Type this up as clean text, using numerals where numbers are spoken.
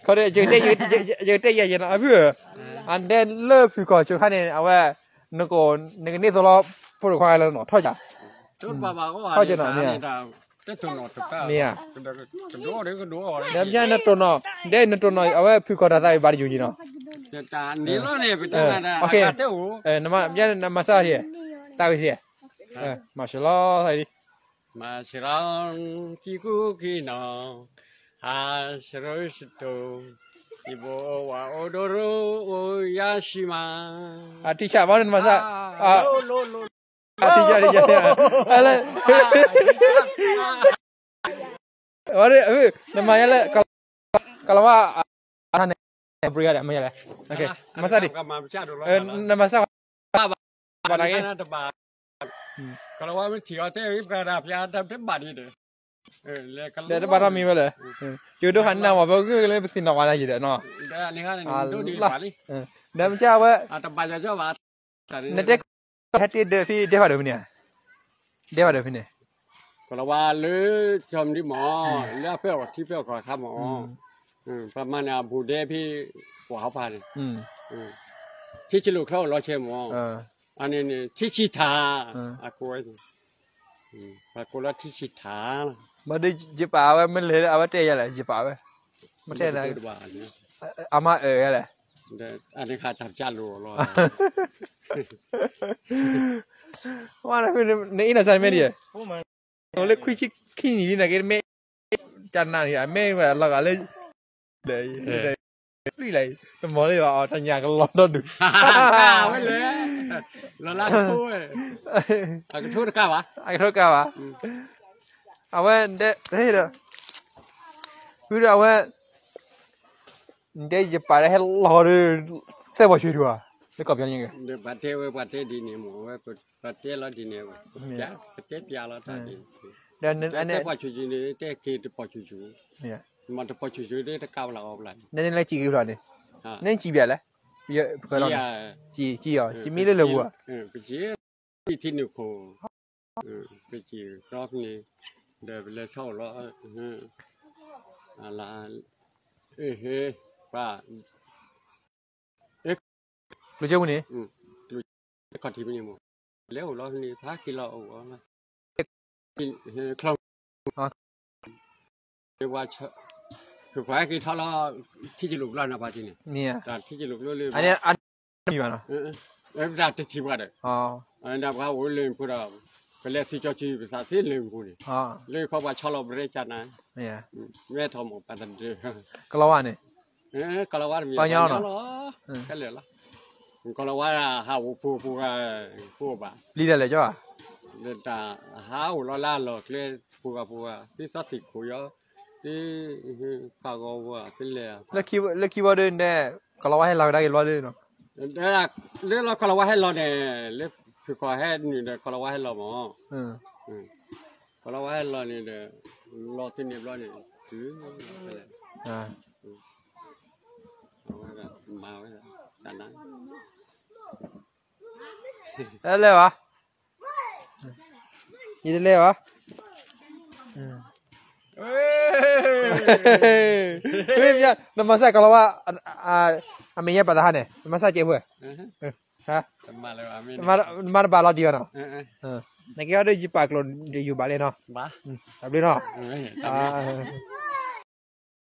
เขาเดี๋ยวเจอเตะยันอ่ะพี่อันเดนเลิกพี่ก่อนจุดขั้นนี้เอาไว้นึกว่านึกนี่ตัวเราพูดควายแล้วหนอท่อจ้ะชุดบ้าก็ว่าท่อจะหนอเนี่ยแต่ตัวหนอถูกต้องเนี่ยก็ดูเดี๋ยวก็ดูอะไรเดี๋ยวยันนั่นตัวหนอเดี๋ยวนั่นตัวหนอเอาไว้พี่ก่อนได้บาร์อยู่จีเนาะจะนี่แล้วเนี่ยเป็นตัวนั้นโอเคเท่าน้ำมันยันน้ำมาซาที่ตาวิเชียมาชลอใส่ดิมาสร้างกิคุกินาฮาสโรสโตอิโบวาโอโดโรโอยาชิมาที่ชาบ้านมาซาโลที่จะอะไรวันนี้namanya le kalauว่าอันนี้บริการอะไรnamanya le oke masa di masa apa lagi kalauว่ามันที่เอาแต่อีกระดับยาดับเป็นบาดนี่เด้เดี๋ยวบ้านมีมาเลยจุดดูหันหน้ามาบอกก็เลยไปสินเอาอะไรอยู่เด้อเนาะนี่ค่ะนี่ดูดีบาดนี่เดี๋ยวมันจะว่าแต่บาดจะว่านั่นเด็กแค่ที่เดือดที่เดี๋ยวมาเดี๋ยวเนี่ยเดี๋ยวมาเดี๋ยวเนี่ยก็เราว่าเลยชมที่หมอเลือกเพื่อที่เพื่อขอข้าหมอประมาณบูเดพี่หัวเขาพานที่จิลุเข้ารอเชหมออันนี้ที่ชิตาอากูไอ้อากูแล้วที่ชิตามาดูจีบเอาไว้มันเลยเอาไว้เตะอะไรจีบเอาไว้ไม่เตะอะไรอามาอะไรอันนี้ขาดจับจันรู้รอว่านะคือในอินเตอร์เน็ตไม่ดีเราเล่นคุยขี้หนีนะก็ไม่จันนานนี่ไม่แบบเราก็เลยนี่เลยแต่หมอเลยว่าทันยาก็ร้อนดูไม่เลยเราล้างถ้วยอาก็ถ้วยก้าวะเอาไว้เด็ดเฮ้ยเด้อคือเอาไว้เดี๋ยวจะไปให้รอดูแต่ว่าช่วยดูอ่ะไม่กลับยังไงเดี๋ยวประเทศดีเนี่ยหมูไว้ประเทศเราดีเนี่ยจ้ะประเทศยาเราท่าดีเดี๋ยวนั้นอันนี้แต่พอช่วยเนี่ยแต่คิดพอช่วยเนี่ยมันจะพอช่วยได้ถ้าก้าวเราออกเลยนั่นอะไรจีกี่ตัวเนี่ยนั่นจีเบียร์เลยเบียร์ก็ร้อนจีอ๋อจีมีเลยวัวไปจีที่นิวโคไปจีรอบนี้เดี๋ยวไปเลยเข้าแล้วอะไรเฮ้ป้ารู้จักมั้ยนี่รู้ก่อนที่มันยังมั้งเลี้ยวรอบนี้ถ้ากิโลเอาไว้คลองเรียกว่าคือควายคือทอเราที่จะลุกล้านนะป้าจีเนี่ยที่จะลุกเรื่อยๆอันนี้มีมั้ยเนาะดับจะทีว่าเด้ออันดับเขาโอ้เล่นพูดเราก็เลยสิจอจีภาษาที่เล่นพูดนี่เลยเขาว่าชอบเราบริจาคนะเนี่ยแม่ทอมปัตตันเด้อกะละวะนี่กะละวะมีปัญญาเนาะก็เลยล่ะกะละวะหาผู้บ่าลีได้เลยจ้ะเดินตาหาหัวล้านหลอกเลยผู้ที่สัตติคุยที่ปากว่าที่เลยแล้วคิดว่าเดินได้กะละวะให้เราได้กี่ร้อยเดินเนาะเรื่องเรากะละวะให้เราเนี่ยเรื่องคือขอให้นี่เด้อกะละวะให้เราหมอกะละวะให้เรานี่เด้อรอที่นี่รอนี่ถืออะไรมาไว้แล้วด้านนั้นเลยวะยี่เลยวะเฮ้ยเนี่ยน้ำมันใส่กะละวะเมียปัตตานีน้ำมันใส่เจ็บเว้ยฮะมาบาลาดีเนาะนักเรียนได้จีบปากลนอยู่บ้านเลยเนาะบ้าทำเลยเนาะ